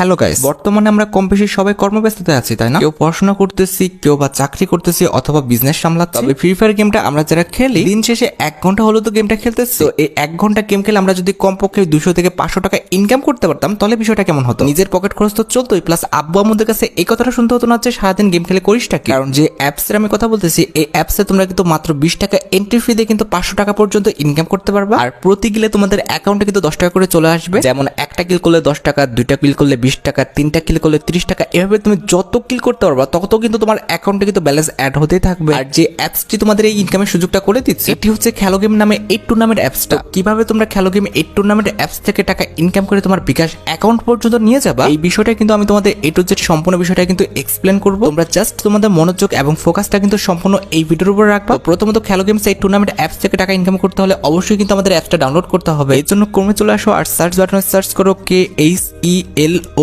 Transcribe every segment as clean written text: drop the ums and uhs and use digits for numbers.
Hello guys, বর্তমানে আমরা কম বেশি সবাই কর্মব্যস্ততায় আছি, তাই না? কেউ পড়াশোনা করতেছি, কেউ বা চাকরি করতেছি, অথবা বিজনেস সামলাচ্ছি। তবে ফ্রি ফায়ার গেমটা আমরা যারা খেলি, দিন শেষে 1 ঘন্টা হলো তো গেমটা খেলতেছি। তো এই 1 ঘন্টা গেম খেলে আমরা যদি কমপক্ষে 200 থেকে 500 টাকা ইনকাম করতে পারতাম, তাহলে বিষয়টা কেমন হতো? নিজের পকেট খরচ তো চলতোই, প্লাস আব্বু আম্মুদের কাছে এই কথাটা শুনতে হতো না যে সারাদিন গেম খেলে করিসটা কি। কারণ যে অ্যাপসের আমি কথা বলতেছি, এই অ্যাপসে তোমরা কিন্তু মাত্র 20 টাকা এন্ট্রি ফি দিয়ে কিন্তু 500 টাকা পর্যন্ত ইনকাম করতে পারবা। আর প্রতি গিলে তোমাদের অ্যাকাউন্টে কিন্তু 10 টাকা করে চলে আসবে। যেমন একটা কিল করলে 10 টাকা, 2টা কিল করলে 20 টাকা, 3টা কিল করলে 30 টাকা। এভাবে তুমি যত কিল করতে পারবা তত কিন্তু তোমার অ্যাকাউন্টে কিন্তু ব্যালেন্স অ্যাড হতেই থাকবে। আর যে অ্যাপসটি তোমাদের এই ইনকামের সুযোগটা করে দিচ্ছে, এটি হচ্ছে খেলো গেম নামে 8 টুর্নামেন্ট অ্যাপসটা। কিভাবে তোমরা খেলো গেম 8 টুর্নামেন্ট অ্যাপস থেকে টাকা ইনকাম করে তোমার বিকাশ অ্যাকাউন্ট পর্যন্ত নিয়ে যাবা, এই বিষয়টা কিন্তু আমি তোমাদের A to Z সম্পূর্ণ বিষয়টা কিন্তু এক্সপ্লেন করবো। তোমরা জাস্ট তোমাদের মনোযোগ এবং ফোকাসটা কিন্তু সম্পূর্ণ এই ভিডিওর উপর রাখবা। প্রথমত খেলো গেমস 8 টুর্নামেন্ট অ্যাপস থেকে টাকা ইনকাম করতে হলে অবশ্যই কিন্তু আমাদের অ্যাপসটা ডাউনলোড করতে হবে। এর জন্য ক্রমে চলে আসো আর সার্চ বাটনে সার্চ করো KHELOGAMES.NET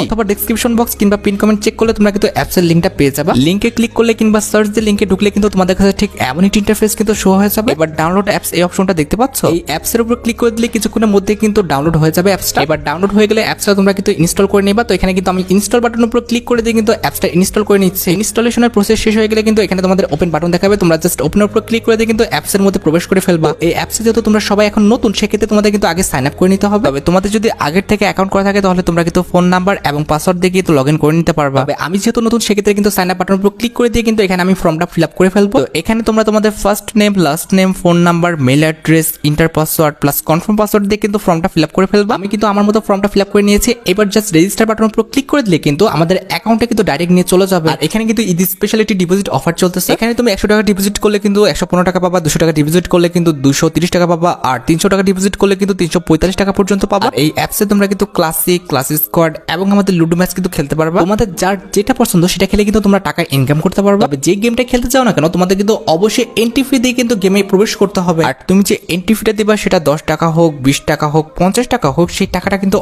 অথবা ডেসক্রিপশন বক্স কিংবা পিন কমেন্ট চেক করলে তোমরা কিন্তু অ্যাপসের লিংকটা পেয়ে যাবে। লিংকে ক্লিক করলে কিংবা সার্চ দিয়ে লিংকে ঢুকলে কিন্তু তোমাদের কাছে ঠিক এমন একটি ইন্টারফেস কিন্তু শো হয়ে যাবে। এবার ডাউনলোড অ্যাপস এই অপশনটা দেখতে পাচ্ছ, এই অ্যাপসের উপর ক্লিক করে দিলে কিছুক্ষণের মধ্যে কিন্তু ডাউনলোড হয়ে যাবে অ্যাপসটা। এবার ডাউনলোড হয়ে গেলে অ্যাপসটা তোমরা কিন্তু ইনস্টল করে নেবা। তো এখানে কিন্তু আমি ইনস্টল বাটনের উপর ক্লিক করে দিয়ে কিন্তু অ্যাপসটা ইনস্টল করে নিচ্ছি। ইনস্টলেশনের প্রসেস শেষ হয়ে গেলে কিন্তু এখানে তোমাদের ওপেন বাটন দেখাবে, তোমরা জাস্ট ওপেনের উপর ক্লিক করে দিয়ে কিন্তু অ্যাপসের মধ্যে প্রবেশ করে ফেলবা। এই অ্যাপসে যেহেতু তোমরা সবাই এখন নতুন, সেক্ষেত্রে তোমাদের কিন্তু আগে সাইন আপ করে নিতে হবে। তবে তোমাদের যদি আগের থেকে অ্যাকাউন্ট করা থাকে তাহলে তোমরা কিন্তু ফোন নাম্বার এবং পাসওয়ার্ড দিয়ে কিন্তু লগ ইন করে নিতে পারবা। আমি যেহেতু নতুন, সেক্ষেত্রে কিন্তু সাইন আপ বাটনের উপর ক্লিক করে দিয়ে কিন্তু এখানে আমি ফর্মটা ফিল আপ করে ফেলবো। এখানে তোমরা তোমাদের first name, last name, phone number, mail address, enter password plus confirm password দিয়ে কিন্তু ফর্মটা ফিল আপ করে ফেলবো। আমি কিন্তু আমার মতো ফর্মটা ফিল আপ করে নিয়েছি। এবার জাস্ট রেজিস্টার বাটনের উপর ক্লিক করে দিলে কিন্তু আমাদের অ্যাকাউন্টে কিন্তু ডাইরেক্ট নিয়ে চলে যাবে। আর এখানে কিন্তু ঈদ স্পেশালিটি ডিপোজিট অফার চলতেছে। এখানে তুমি 100 টাকা ডিপোজিট করলে কিন্তু 115 টাকা পাবা, 200 টাকা ডিপোজিট করলে কিন্তু 230 টাকা পাবা, আর 300 টাকা ডিপোজিট করলে কিন্তু 345 টাকা পর্যন্ত পাবা। এই অ্যাপসে তোমরা কিন্তু ক্লাসিক, ক্লাস স্কোয়াড এবং আমাদের লুডো ম্যাচ কিন্তু খেলতে পারবা। তোমাদের যার যেটা পছন্দ সেটা খেলে কিন্তু তোমরা টাকা ইনকাম করতে পারবা। তবে যে গেমটা খেলতে চাও না কেন, তোমাদের কিন্তু অবশ্যই এন্ট্রি ফি দিয়ে কিন্তু গেমে প্রবেশ করতে হবে। আর তুমি যে এন্ট্রি ফিটা দিবা সেটা 10 টাকা হোক, 20 টাকা হোক, 50 টাকা হোক, সেই টাকাটা কিন্তু